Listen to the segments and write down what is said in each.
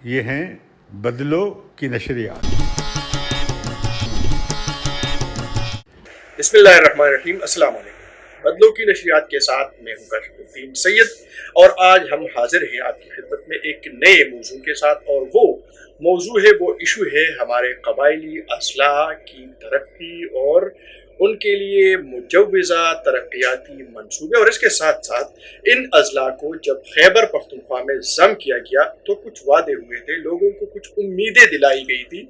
یہ ہیں بدلو کی نشریات۔ بسم اللہ الرحمن الرحیم۔ السلام علیکم۔ بدلو کی نشریات کے ساتھ میں ہوں کاشف الدین سید، اور آج ہم حاضر ہیں آپ کی خدمت میں ایک نئے موضوع کے ساتھ، اور وہ موضوع ہے، وہ ایشو ہے ہمارے قبائلی اضلاع کی ترقی اور ان کے لیے مجوزہ ترقیاتی منصوبے، اور اس کے ساتھ ساتھ ان اضلاع کو جب خیبر پختونخوا میں ضم کیا گیا تو کچھ وعدے ہوئے تھے، لوگوں کو کچھ امیدیں دلائی گئی تھی،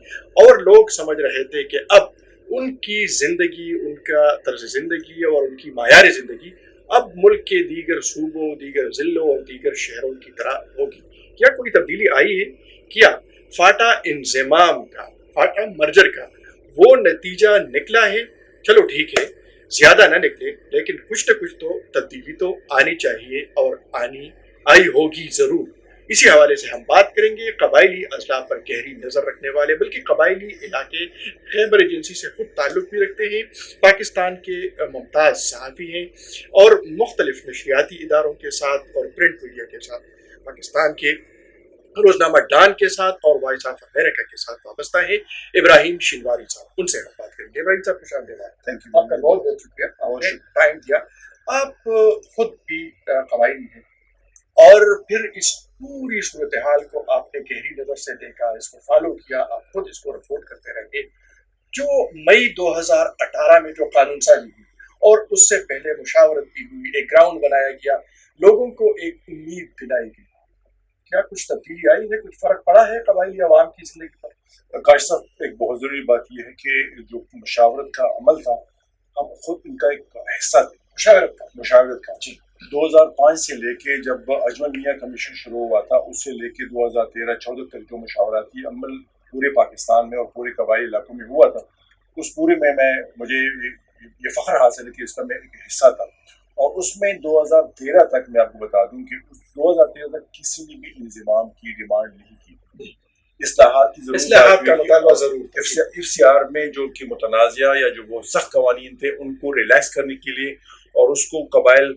اور لوگ سمجھ رہے تھے کہ اب ان کی زندگی، ان کا طرز زندگی اور ان کی معیار زندگی اب ملک کے دیگر صوبوں، دیگر ضلعوں اور دیگر شہروں کی طرح ہوگی۔ کیا کوئی تبدیلی آئی ہے؟ کیا فاٹا انضمام کا، فاٹا مرجر کا وہ نتیجہ نکلا ہے؟ چلو ٹھیک ہے، زیادہ نہ نکلے، لیکن کچھ نہ کچھ تو تبدیلی تو آنی چاہیے، اور آئی ہوگی ضرور۔ اسی حوالے سے ہم بات کریں گے۔ قبائلی اضلاع پر گہری نظر رکھنے والے، بلکہ قبائلی علاقے خیبر ایجنسی سے خود تعلق بھی رکھتے ہیں، پاکستان کے ممتاز صحافی ہیں، اور مختلف نشریاتی اداروں کے ساتھ اور پرنٹ میڈیا کے ساتھ، پاکستان کے روزنامہ ڈان کے ساتھ اور وائس آف امریکہ کے ساتھ وابستہ ہیں، ابراہیم شنواری صاحب۔ ان سے ہم بات کریں گے۔ ابراہیم صاحب خوش آمدید۔ تھینک یو، آپ کا بہت بہت شکریہ، آپ نے ٹائم دیا۔ آپ خود بھی قبائلی ہیں، اور پھر اس پوری صورتحال کو آپ نے گہری نظر سے دیکھا، اس کو فالو کیا، آپ خود اس کو رپورٹ کرتے رہے۔ جو مئی 2018 میں جو قانون سازی ہوئی، اور اس سے پہلے مشاورت بھی ہوئی، ایک گراؤنڈ بنایا گیا، لوگوں کو ایک امید دلائی گئی، کیا کچھ تبدیلی آئی ہے؟ کچھ فرق پڑا ہے قبائلی عوام کی زندگی پر؟ کاش صاحب، ایک بہت ضروری بات یہ ہے کہ جو مشاورت کا عمل تھا، ہم خود ان کا ایک حصہ تھے۔ مشاورت کا جی 2005 سے لے کے جب اجمل میاں کمیشن شروع ہوا تھا، اس سے لے کے 2013-14 تک جو مشاوراتی عمل پورے پاکستان میں اور پورے قبائلی علاقوں میں ہوا تھا، اس پورے میں مجھے یہ فخر حاصل ہے کہ اس کا میں ایک حصہ تھا۔ اور اس میں 2013 تک میں آپ کو بتا دوں کہ 2013 تک کسی نے بھی انضمام کی ڈیمانڈ نہیں کی، اصلاحات کی اصلاحات کا مطالبہ ضرور، ایف سی آر میں جو کہ متنازعہ یا جو وہ سخت قوانین تھے ان کو ریلیکس کرنے کے لیے اور اس کو قبائل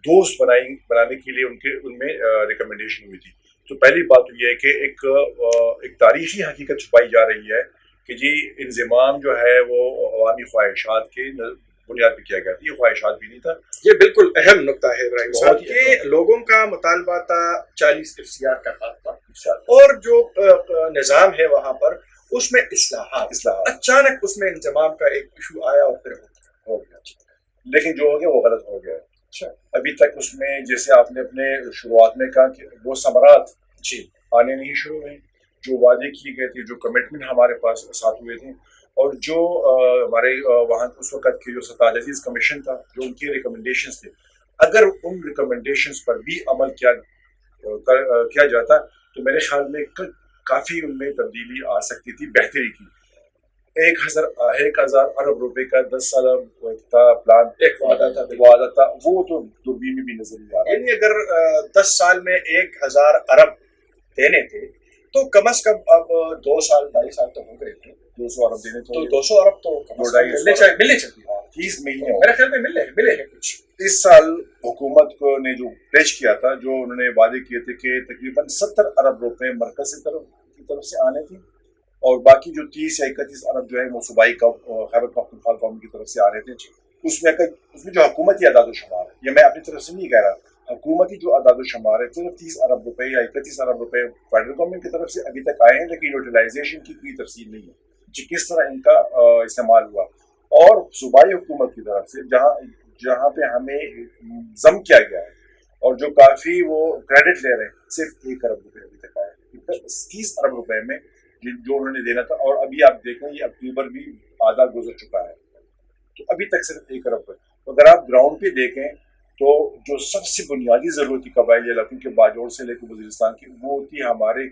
دوست بنانے کے لیے ان میں ریکمنڈیشن ہوئی تھی۔ تو پہلی بات یہ ہے کہ ایک تاریخی حقیقت چھپائی جا رہی ہے کہ جی انضمام جو ہے وہ عوامی خواہشات کے بنیاد پہ کیا گیا تھا، یہ خواہشات بھی نہیں تھا۔ یہ بالکل اہم نقطہ ہے ابراہیم صاحب کہ لوگوں کا مطالبہ تھا 40 ایف سی آر کا خاتمہ، اور جو نظام ہے وہاں پر اس میں اصلاحات، اچانک اس میں انضمام کا ایک ایشو آیا اور پھر ہو گیا، لیکن جو ہو گیا وہ غلط ہو گیا۔ ابھی تک اس میں جیسے آپ نے اپنے شروعات میں کہا کہ وہ ثمرات جی آنے نہیں شروع ہوئے، جو وعدے کیے گئے تھے، جو کمٹمنٹ ہمارے پاس ساتھ ہوئے تھے، اور جو ہمارے وہاں اس وقت کے جو ستاج عزیز کمیشن تھا، جو ان کی ریکمنڈیشنز تھے، اگر ان ریکمنڈیشنز پر بھی عمل کیا جاتا تو میرے خیال میں کافی ان میں تبدیلی آ سکتی تھی، بہتری کی۔ 1000 ارب روپے کا 10 سالہ پلان، ایک وعدہ تھا، وہ تو دوربین میں بھی نظر نہیں آ رہا۔ یعنی اگر 10 سال میں 1000 ارب دینے تھے تو کم از کم اب 2 سال 2.5 سال تو ہو گئے تھے، 200 ارب دینے تو 200 ارب تو ملنے چاہیے، 30 مہینے میرے خیال میں ملے ہیں کچھ۔ اس سال حکومت کو نے جو پیش کیا تھا، جو انہوں نے وعدے کیے تھے کہ تقریباً 70 ارب روپے مرکز کی طرف سے آنے تھے، اور باقی جو 30 یا 31 ارب جو ہے وہ صوبائی خیبر پختونخوا قوم کی طرف سے آ رہے تھے۔ اس میں جو حکومتی اعداد و شمار ہے، یہ میں اپنی طرف سے نہیں کہہ رہا، حکومتی جو اعداد و شمار ہے صرف 30 ارب روپے یا 31 ارب روپے فیڈرل گورنمنٹ کی طرف سے ابھی تک آئے ہیں، لیکن یوٹیلائزیشن کی کوئی تفصیل نہیں ہے کہ کس طرح ان کا استعمال ہوا۔ اور صوبائی حکومت کی طرف سے جہاں پہ ہمیں ضم کیا گیا ہے اور جو کافی وہ کریڈٹ لے رہے ہیں، صرف 1 ارب روپے ابھی تک آئے ہیں 30 ارب روپے میں جو انہوں نے دینا تھا، اور ابھی آپ دیکھیں یہ اکتوبر بھی آدھا گزر چکا ہے، تو ابھی تک صرف 1 ارب روپے۔ اگر آپ گراؤنڈ پہ دیکھیں تو جو سب سے بنیادی ضرورت تھی قبائلی علاقوں کے باجوڑ سے لے کے وزیرستان کی، وہ تھی ہمارے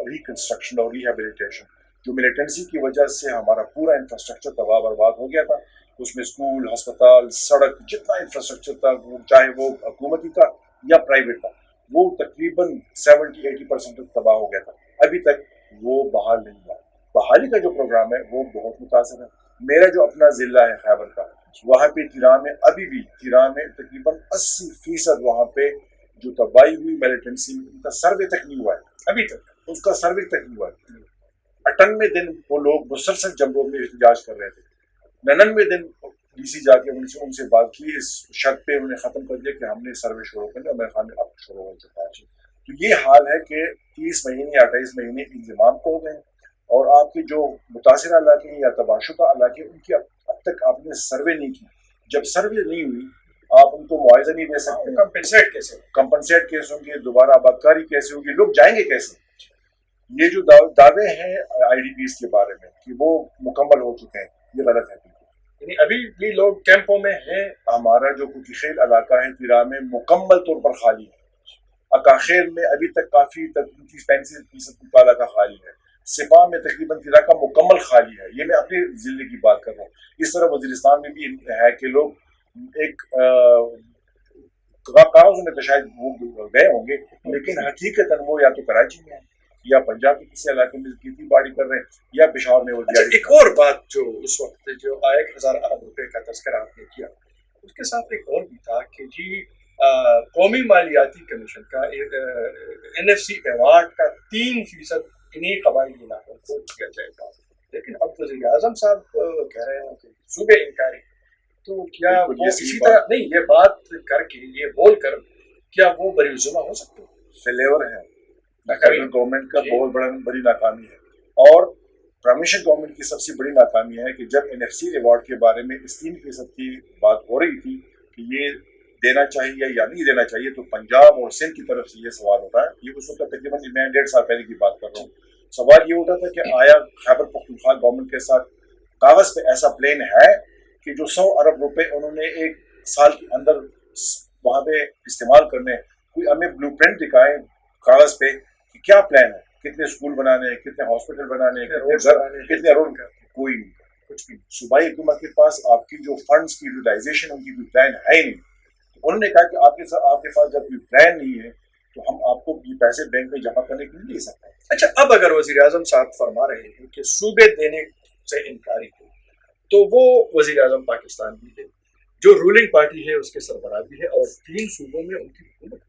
ریکنسٹرکشن اور ریہیبلیٹیشن۔ جو ملیٹنسی کی وجہ سے ہمارا پورا انفراسٹرکچر تباہ برباد ہو گیا تھا، اس میں اسکول، ہسپتال، سڑک، جتنا انفراسٹرکچر تھا، چاہے وہ حکومتی تھا یا پرائیویٹ تھا، وہ تقریباً 70-80% تک تباہ ہو گیا تھا۔ ابھی تک وہ بحال نہیں ہوا۔ بحالی کا جو پروگرام ہے وہ بہت متاثر ہے۔ میرا جو اپنا ضلع ہے خیبر کا، وہاں پہ تیران میں ابھی بھی تقریباً 80% وہاں پہ جو تباہی ہوئی ملیٹنسی میں، ان کا سروے تک نہیں ہوا ہے ابھی تک۔ اس کا سروے تک ہوا. 98 دن وہ لوگ مسلسل جمروں میں احتجاج کر رہے تھے. 99 دن ڈی سی جا کے ان سے بات کی, اس شرط پہ انہوں نے ختم کر دیا کہ ہم نے سروے شروع کر دیا. عمر خان نے اب شروع ہو چکا ہے. تو یہ حال ہے کہ 30 مہینے یا 28 مہینے انضمام کو ہو گئے, اور آپ کے جو متاثرہ علاقے ہیں یا تباہ شدہ علاقے, ان کی اب تک آپ نے سروے نہیں کی. جب سروے نہیں ہوئی آپ ان کو معاوضہ نہیں دے سکتے. کمپنسیٹ کیسے ہوں گے, دوبارہ آباد کاری کیسے ہوگی, لوگ جائیں گے کیسے؟ یہ جو دعوے ہیں آئی ڈی پیز کے بارے میں کہ وہ مکمل ہو چکے ہیں, یہ غلط ہے. یعنی ابھی بھی لوگ کیمپوں میں ہیں. ہمارا جو کوکی خیل علاقہ ہے تیرا میں مکمل طور پر خالی ہے. اکاخیل میں ابھی تک کافی 35% کا علاقہ خالی ہے. سپاہ میں تقریباً تیرا کا مکمل خالی ہے. یہ میں اپنے ضلع کی بات کر رہا ہوں. اس طرح وزیرستان میں بھی ہے کہ لوگ ایک کاغذوں میں تو شاید وہ گئے ہوں گے, لیکن حقیقتاً وہ یا تو کراچی میں یا پنجاب کے کسی علاقے میں کھیتی باڑی کر رہے ہیں یا پشاور میں وہ جاری. ایک اور بات جو اس وقت جو 1000 ارب روپے کا تذکرہ آپ نے کیا, اس کے ساتھ ایک اور بھی تھا کہ جی قومی مالیاتی کمیشن کا NFC ایوارڈ کا 3% انہیں قبائلی علاقوں کو دیا جائے گا. لیکن اب وزیر اعظم صاحب کہہ رہے ہیں کہ صوبے انکاری. تو کیا وہ اسی طرح نہیں, یہ بات کر کے یہ بول کر کیا وہ بری ذمہ ہو سکتے ہیں؟ فیلیور ہے گورنمنٹ کا, بہت بڑی ناکامی ہے. اور پرمیشن گورنمنٹ کی سب سے بڑی ناکامی ہے کہ جب NFC ایوارڈ کے بارے میں اس 3% کی بات ہو رہی تھی کہ یہ دینا چاہیے یا نہیں دینا چاہیے, تو پنجاب اور سندھ کی طرف سے یہ سوال ہوتا ہے. یہ اس وقت تقریباً میں 1.5 سال پہلے کی بات کر رہا ہوں. سوال یہ ہوتا تھا کہ آیا خیبر پختونخوا گورنمنٹ کے ساتھ کاغذ پہ ایسا پلان ہے کہ جو 100 ارب روپے انہوں نے ایک سال کے اندر وہاں پہ استعمال کرنے, کوئی ہمیں بلو پرنٹ دکھائے کاغذ پہ کہ کیا پلان ہے, کتنے اسکول بنانے ہیں, کتنے ہاسپٹل بنانے ہیں, کتنے روڈ, کوئی نہیں, کچھ بھی. صوبائی حکومت کے پاس آپ کی جو فنڈز کی یوٹیلائزیشن ان کی کوئی پلان ہے ہی نہیں. انہوں نے کہا کہ آپ کے پاس جب کوئی پلان نہیں ہے تو ہم آپ کو یہ پیسے بینک میں جمع کرنے کے لیے دے سکتے ہیں. اچھا, اب اگر وزیر اعظم صاحب فرما رہے ہیں کہ صوبے دینے سے انکاری ہو, تو وہ وزیر اعظم پاکستان بھی ہے, جو رولنگ پارٹی ہے اس کے سربراہ بھی ہے, اور 3 صوبوں میں ان کی حکومت ہے.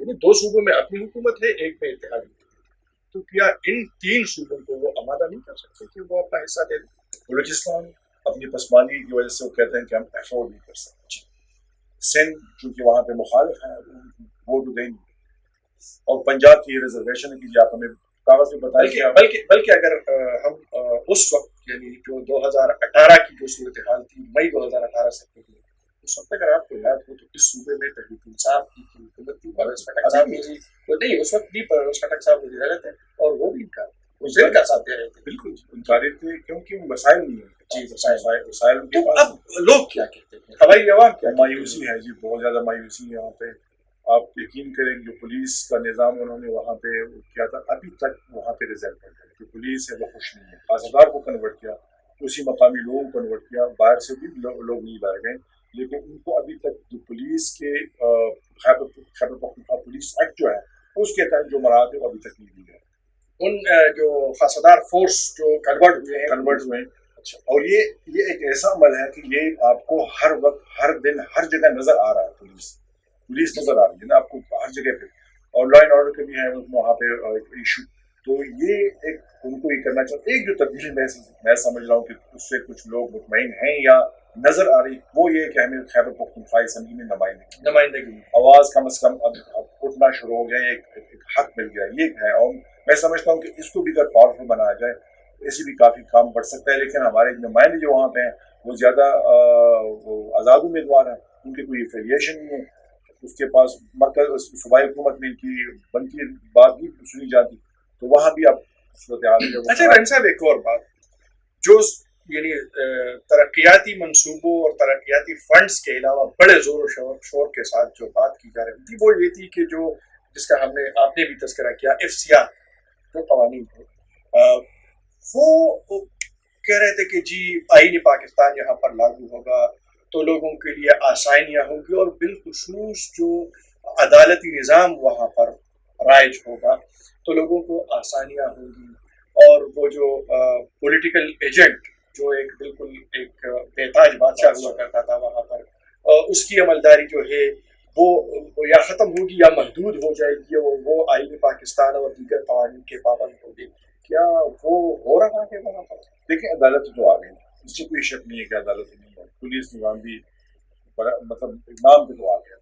یعنی 2 صوبوں میں اپنی حکومت ہے, ایک میں اتحادی حکومت. تو کیا ان 3 صوبوں کو وہ آمادہ نہیں کر سکتے کہ وہ اپنا حصہ دے دیں؟ بلوچستان اپنی پسماندگی کی وجہ سے وہ کہتے ہیں کہ ہم افورڈ نہیں کر سکتے. سندھ چونکہ وہاں پہ مخالف ہیں وہ تو دیں گے, اور پنجاب کی ریزرویشن ہے کہ آپ ہمیں کاغذ میں بتائیں. بلکہ اگر ہم اس وقت یعنی جو 2018 کی جو صورتحال تھی, مئی 2018 سے پہلے, اس وقت اگر آپ کو یاد ہو تو اس صوبے میں تحریک انصاف کی حکومت تھی. پرویز خٹک صاحب نہیں, اس وقت بھی پرویز خٹک صاحب وزیر اعلیٰ تھے, اور وہ بھی ان کا ساتھ دے رہے تھے. بالکل انکاری تھے کیونکہ مسائل نہیں ہیں. جی مسائل. تو اب لوگ کیا کہتے ہیں, ہماری عوام کیا, مایوسی ہے جی, بہت زیادہ مایوسی ہے یہاں پہ. آپ یقین کریں جو پولیس کا نظام انہوں نے وہاں پہ کیا تھا, ابھی تک وہاں پہ رزلٹ ہے. جو پولیس ہے وہ خوش نہیں ہے. خاصدار کو کنورٹ کیا, اسی مقامی لوگوں کو کنورٹ کیا, باہر سے بھی لوگ نہیں لائے گئے, لیکن ان کو ابھی تک جو پولیس کے خیبر پختونخوا پولیس ایکٹ جو ہے اس کے تحت جو مراحل ہے وہ ابھی تک نہیں دی گئے. ان جو خاصدار فورس جو کنورٹ ہوئے ہیں. اچھا, اور یہ ایک ایسا عمل ہے کہ یہ آپ کو ہر وقت ہر دن ہر جگہ نظر آ رہا ہے. پولیس نظر آ رہی ہے نا آپ کو ہر جگہ پہ, اور لا اینڈ آرڈر کے بھی ہے وہاں پہ ایشو. تو یہ ایک ان کو یہ کرنا چاہتے. ایک جو تبدیلی میں سمجھ رہا ہوں کہ اس سے کچھ لوگ مطمئن ہیں یا نظر آ رہی, وہ یہ کہ ہمیں خیبر پختونخوا اسمبلی میں نمائندگی آواز کم از کم اب اٹھنا شروع ہو گیا, ایک حق مل گیا, یہ ہے. اور میں سمجھتا ہوں کہ اس کو بھی اگر پاورفل بنایا جائے ایسے بھی کافی کام بڑھ سکتا ہے. لیکن ہمارے نمائندے جو وہاں پہ ہیں وہ زیادہ آزاد امیدوار ہیں, ان کی کوئی افیلیشن نہیں ہے, اس کے پاس مرکز صوبائی حکومت میں ان کی بنتی بات بھی سنی جاتی. تو وہاں بھی اب صورتحال. اچھا رن صاحب, ایک اور بات جو یعنی ترقیاتی منصوبوں اور ترقیاتی فنڈز کے علاوہ بڑے زور و شور کے ساتھ جو بات کی جا رہی تھی وہ یہ تھی کہ جو جس کا آپ نے بھی تذکرہ کیا, FCR جو قوانین تھے, وہ کہہ رہے تھے کہ جی آئین پاکستان یہاں پر لاگو ہوگا تو لوگوں کے لیے آسانیاں ہوں گی, اور بالخصوص جو عدالتی نظام وہاں پر رائج ہوگا تو لوگوں کو آسانیاں ہوں گی. اور وہ جو پولیٹیکل ایجنٹ جو ایک بالکل ایک بے تاج بادشاہ ہوا کرتا تھا وہاں پر, اس کی عملداری جو ہے وہ یا ختم ہوگی یا محدود ہو جائے گی، وہ آئین پاکستان اور دیگر قوانین کے پابند ہوگی، کیا وہ ہو رہا ہے وہاں پر؟ دیکھیں عدالت تو آ گئی، اس سے کوئی شک نہیں ہے کہ عدالت نہیں ہے، پولیس نظام بھی مطلب نام پہ تو آ گیا.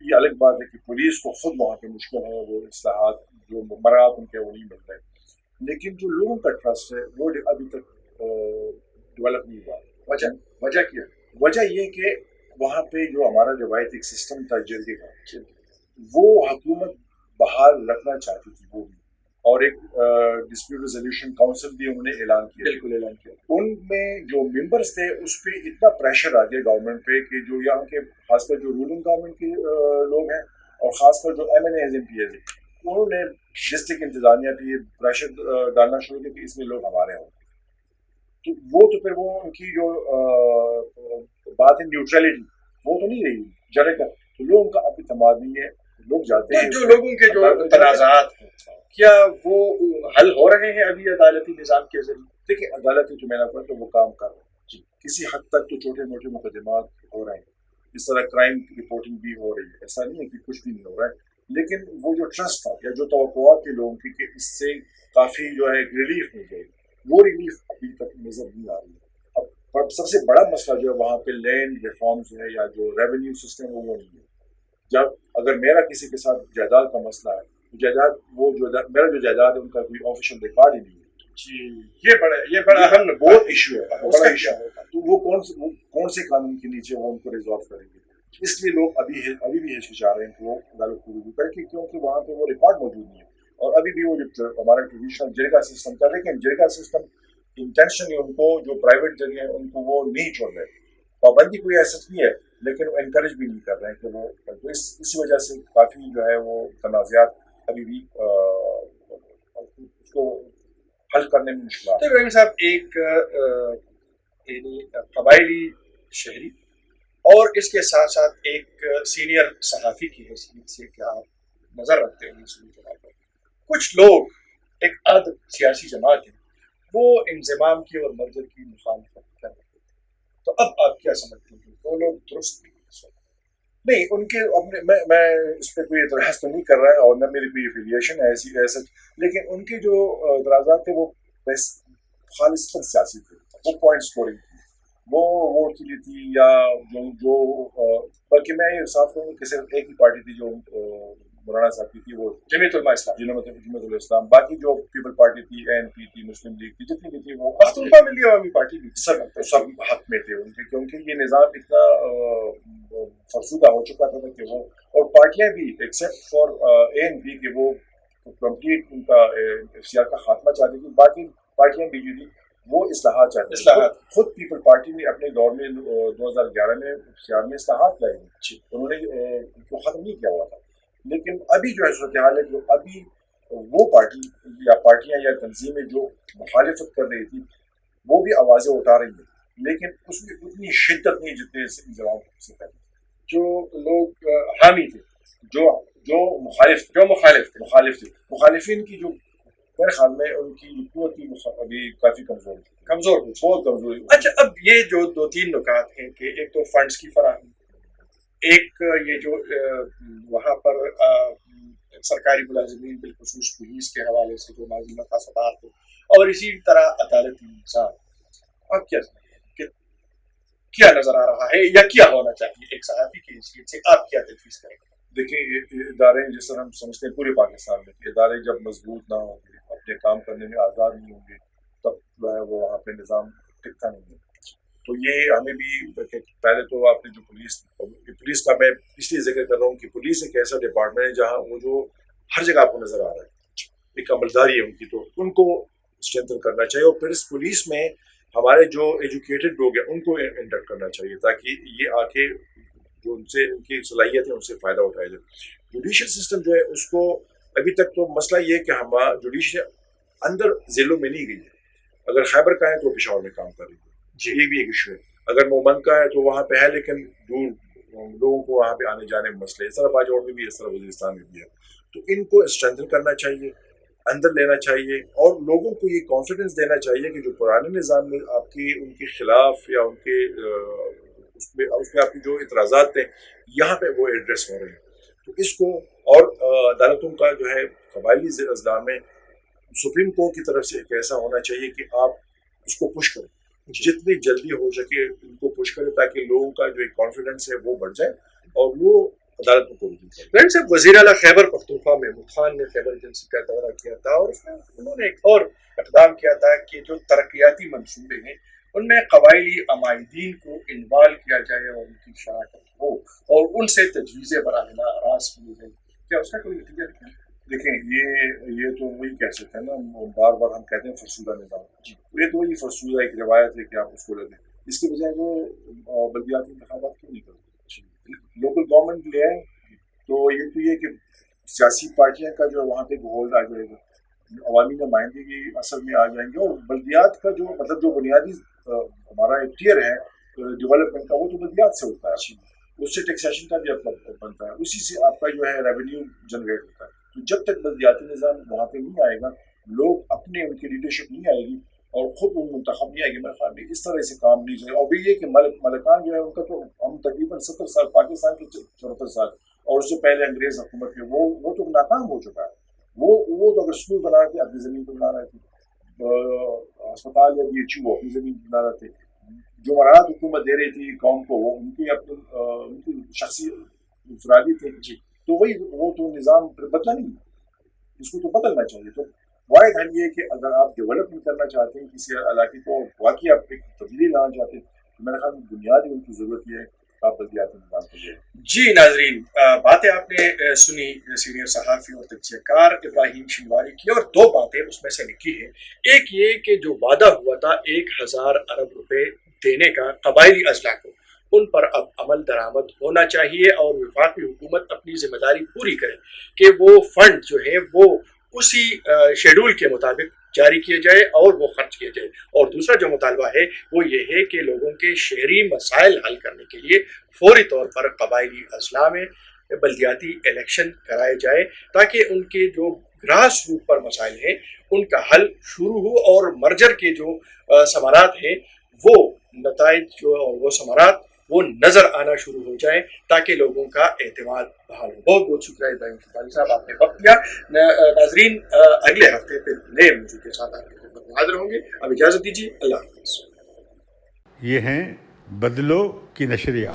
یہ الگ بات ہے کہ پولیس کو خود وہاں پہ مشکل ہے، وہ اصلاحات جو مراعات ان کے وہ نہیں مل رہے، لیکن جو لوگوں کا ٹرسٹ ہے وہ ابھی تک ڈیولپ نہیں ہوا. وجہ کیا؟ وجہ یہ کہ وہاں پہ جو ہمارا روایتی ایک سسٹم تھا جرگے کا، وہ حکومت بحال رکھنا چاہتی تھی وہ بھی، اور ایک ڈسپیوٹ ریزولوشن کاؤنسل بھی انہوں نے اعلان کیا. بالکل اعلان کیا. ان میں جو ممبرس تھے اس پہ اتنا پریشر آ گیا گورنمنٹ پہ کہ جو یہاں کے خاص کر جو رولنگ گورنمنٹ کے لوگ ہیں اور خاص کر جو ایم این اے پی ایز انہوں نے ڈسٹرکٹ انتظامیہ پہ یہ پریشر ڈالنا شروع کیا کہ اس میں لوگ ہمارے ہوں. تو وہ تو پھر وہ ان کی جو بات ہے نیوٹرلٹی وہ تو نہیں رہی جرے کا، تو لوگوں کا اب اعتماد نہیں ہے. لوگ جاتے ہیں جو لوگوں کے جو تنازعات ہیں کیا وہ حل ہو رہے ہیں ابھی عدالتی نظام کے ذریعے؟ دیکھیں عدالتی جو میں نے کہا کہ وہ کام کر رہے ہیں، کسی حد تک تو چھوٹے موٹے مقدمات ہو رہے ہیں، اس طرح کرائم رپورٹنگ بھی ہو رہی ہے، ایسا نہیں ہے کہ کچھ بھی نہیں ہو رہا ہے، لیکن وہ جو ٹرسٹ تھا یا جو توقعات تھے لوگوں کی کہ اس سے کافی جو ہے ریلیف مل جائے گی، وہ ریلیف ابھی تک نظر نہیں آ رہی ہے. اب سب سے بڑا مسئلہ جو ہے وہاں پہ لینڈ ریفارمز ہے یا جو ریونیو سسٹم ہے وہ نہیں ہے. جب اگر میرا کسی کے ساتھ جائیداد کا مسئلہ ہے، جائیداد وہ جو میرا جو جائیداد ہے ان کا کوئی آفیشیل ریکارڈ ہی نہیں ہے. جی یہ بڑا اہم بہت ایشو ہے، بڑا ایشو ہے. تو وہ کون سے قانون کے نیچے وہ ان کو ریزالو کریں گے؟ اس لیے لوگ ابھی بھی ہچکچا رہے ہیں کہ وہ عدالت کو رجوع کریں، کیونکہ وہاں پہ وہ ریکارڈ موجود نہیں ہے. اور ابھی بھی وہ جو ہمارا ٹریڈیشنل جرگا سسٹم تھا، لیکن جرگا سسٹم انٹینشنلی ان کو جو پرائیویٹ جگہ ہیں ان کو وہ نہیں چھوڑ رہے. پابندی کوئی ایسا نہیں ہے لیکن وہ انکریج بھی نہیں کر رہے ہیں کہ وہ، تو اسی وجہ سے کافی جو ہے وہ تنازعات ابھی بھی اس کو حل کرنے میں مشکلات. تو ابراہیم صاحب ایک یعنی قبائلی شہری اور اس کے ساتھ ساتھ ایک سینئر صحافی کی حیثیت سے کیا آپ نظر رکھتے ہیں اس جگہ پر کچھ لوگ ایک عدد سیاسی جماعت ہے وہ انضمام کی اور مرجر کی مخالفت کر رہے ہیں، تو اب آپ کیا سمجھتے ہیں وہ لوگ درست نہیں؟ ان کے اپنے میں اس پہ کوئی اعتراض تو نہیں کر رہا ہے اور نہ میری کوئی افیلیشن ہے ایسا، لیکن ان کے جو اعتراضات تھے وہ خالصتاً سیاسی تھے، وہ پوائنٹ اسکورنگ تھی، وہ ووٹ کے لیے تھی، یا جو بلکہ میں یہ صاف کروں کہ صرف ایک ہی پارٹی تھی جو مولانا صاحب کی تھی، وہ جمیعت علماء اسلام، جمعیت الاسلام. باقی جو پیپل پارٹی تھی، این پی تھی، مسلم لیگ تھی، جتنی بھی تھی وہ پختونخوا ملی عوامی پارٹی بھی سب حق میں تھے ان کے، کیونکہ یہ نظام اتنا فرسودہ ہو چکا تھا کہ وہ، اور پارٹیاں بھی except for A N P کہ وہ کمپلیٹ ان کا ایف سی آر کا خاتمہ چاہتی تھی، باقی پارٹیاں بی جے پی وہ اصلاحات چاہتی تھی. خود پیپل پارٹی نے اپنے دور میں 2011 میں ایف سی آر میں اصلاحات لائی، انہوں نے ان کو ختم نہیں کیا ہوا تھا. لیکن ابھی جو ہے صورتحال ہے، جو ابھی وہ پارٹی یا پارٹیاں یا تنظیمیں جو مخالفت کر رہی تھی وہ بھی آوازیں اٹھا رہی ہیں، لیکن اس میں اتنی شدت نہیں جتنے انضمام سے پہلے. جو لوگ حامی تھے، جو مخالف تھے، مخالفین کی جو میرے خیال میں ان کی قوت کی ابھی کافی کمزور ہوئی، بہت کمزور ہوئی. اچھا اب یہ جو دو تین نکات ہیں کہ ایک تو فنڈز کی فراہمی، ایک یہ جو وہاں پر سرکاری ملازمین بالخصوص پولیس کے حوالے سے جو ماضی میں فسادات تھے، اور اسی طرح عدالتی نظام، آپ کیا کہ کیا نظر آ رہا ہے یا کیا ہونا چاہیے ایک صحافی کی حیثیت سے، آپ کیا تجویز کریں گے؟ دیکھیں یہ ادارے جس طرح ہم سمجھتے ہیں پورے پاکستان میں کہ ادارے جب مضبوط نہ ہوں گے، اپنے کام کرنے میں آزاد نہیں ہوں گے، تب جو ہے وہ وہاں پہ نظام ٹکتا نہیں ہے. تو یہ ہمیں بھی پہلے تو آپ نے جو پولیس کا میں اس لیے ذکر کر رہا ہوں کہ پولیس ایک ایسا ڈپارٹمنٹ ہے جہاں وہ جو ہر جگہ آپ کو نظر آ رہا ہے، ایک عملداری ہے ان کی، تو ان کو اسٹرینتھن کرنا چاہیے. اور پھر اس پولیس میں ہمارے جو ایجوکیٹڈ لوگ ہیں ان کو انڈکٹ کرنا چاہیے تاکہ یہ آ کے جو ان سے ان کی صلاحیت ہے ان سے فائدہ اٹھایا جائے. جوڈیشل سسٹم جو ہے اس کو ابھی تک تو مسئلہ یہ ہے کہ ہمارا جوڈیشل اندر ضلعوں میں نہیں گئی ہے. اگر خیبر کا ہے تو پشاور میں کام کر رہی ہے، یہ بھی ایک ایشو ہے. اگر مومن کا ہے تو وہاں پہ ہے لیکن دور لوگوں کو وہاں پہ آنے جانے میں مسئلے، اس طرح باجوڑ میں بھی، اس طرح وزیرستان میں بھی ہے. تو ان کو اسٹرینتھن کرنا چاہیے، اندر لینا چاہیے، اور لوگوں کو یہ کانفیڈنس دینا چاہیے کہ جو پرانے نظام میں آپ کی ان کے خلاف یا ان کے اس میں آپ کی جو اعتراضات تھے یہاں پہ وہ ایڈریس ہو رہے ہیں. تو اس کو اور عدالتوں کا جو ہے قبائلی اضلاع میں سپریم کورٹ کی طرف سے ایک ایسا ہونا چاہیے کہ آپ اس کو پش کریں, جتنی جلدی ہو سکے ان کو پش کریں تاکہ لوگوں کا جو ایک کانفیڈنس ہے وہ بڑھ جائے اور وہ عدالتوں کو رحیم صاحب, وزیر اعلیٰ خیبر پختونخوا محمود خان نے خیبر ایجنسی کا دورہ کیا تھا اور اس میں انہوں نے ایک اور اقدام کیا تھا کہ جو ترقیاتی منصوبے ہیں ان میں قبائلی عمائدین کو انوالو کیا جائے اور ان کی شراکت ہو اور ان سے تجویزیں براہ راست کی جائیں. کیا اس کا کوئی نتیجہ نکلا؟ دیکھیں یہ تو وہی کہہ سکتے ہیں نا, بار بار ہم کہتے ہیں فرسودہ نظام. جی, یہ تو وہی فرسودہ ایک روایت ہے کہ آپ اس کو لے لیں. اس کے بجائے وہ بلدیاتی انتخابات کیوں نہیں کرتے؟ لوکل گورنمنٹ لے آئیں تو یہ کہ سیاسی پارٹیاں کا جو وہاں پہ ہولڈ آ جائے گا, عوامی نمائندگی اصل میں آ جائیں گے, اور بلدیات کا جو مطلب جو بنیادی ہمارا ایک ٹیئر ہے ڈیولپمنٹ کا وہ تو بلدیات سے ہوتا ہے, اس سے ٹیکسیشن کا بھی آپ کا بنتا ہے, اسی سے آپ کا جو ہے ریونیو جنریٹ ہوتا ہے. تو جب تک بلدیاتی نظام وہاں پہ نہیں آئے گا, لوگ اپنے ان کی لیڈرشپ نہیں آئے گی اور خود ان منتخب نہیں آئے گی, میرے خیال میں اس طرح سے کام نہیں چلے. اور بھی یہ کہ ملکان جو ہے ان کا تو ہم تقریباً 70 سال پاکستان کے 74 سال اور اس سے پہلے انگریز حکومت کے وہ تو ناکام ہو چکا ہے. وہ تو اگر اسکول بنا رہے تھے اپنی زمین پہ بنا رہے تھے, اسپتال یا BHU وہ اپنی زمین پہ بنا رہے تھے, جو مراد حکومت دے رہی تھی قوم کو وہ ان کی شخصی انفرادی تھے. جی, تو وہ تو نظام بدلا نہیں, اس کو تو بدلنا چاہیے. تو واحد حل یہ ہے کہ اگر آپ ڈیولپمنٹ کرنا چاہتے ہیں کسی علاقے کو, واقعی آپ ایک تبدیلی لانا چاہتے ہیں, تو میرے خیال میں بنیادی ان کی ضرورت یہ ہے کہ آپ بلدیاتی نظام کو لیں. جی ناظرین, باتیں آپ نے سنی سینئر صحافی اور تجزیہ کار ابراہیم شنواری کی, اور دو باتیں اس میں سے لکھی ہیں. ایک یہ کہ جو وعدہ ہوا تھا 1000 ارب روپے دینے کا قبائلی اضلاع کو, ان پر اب عمل درآمد ہونا چاہیے اور وفاقی حکومت اپنی ذمہ داری پوری کرے کہ وہ فنڈ جو ہے وہ اسی شیڈول کے مطابق جاری کیے جائے اور وہ خرچ کیے جائے. اور دوسرا جو مطالبہ ہے وہ یہ ہے کہ لوگوں کے شہری مسائل حل کرنے کے لیے فوری طور پر قبائلی اضلاع میں بلدیاتی الیکشن کرائے جائے تاکہ ان کے جو گراس روٹ پر مسائل ہیں ان کا حل شروع ہو اور مرجر کے جو ثمرات ہیں وہ نتائج جو اور وہ ثمرات وہ نظر آنا شروع ہو جائے تاکہ لوگوں کا اعتماد بحال ہو. بہت بہت شکریہ ابراہیم شنواری صاحب, آپ نے وقت دیا. ناظرین, اگلے ہفتے پھر نئے موضوع کے ساتھ آپ کی خدمت میں حاضر ہوں گے. اب اجازت دیجیے, اللہ حافظ. یہ ہیں بدلو کی نشریات.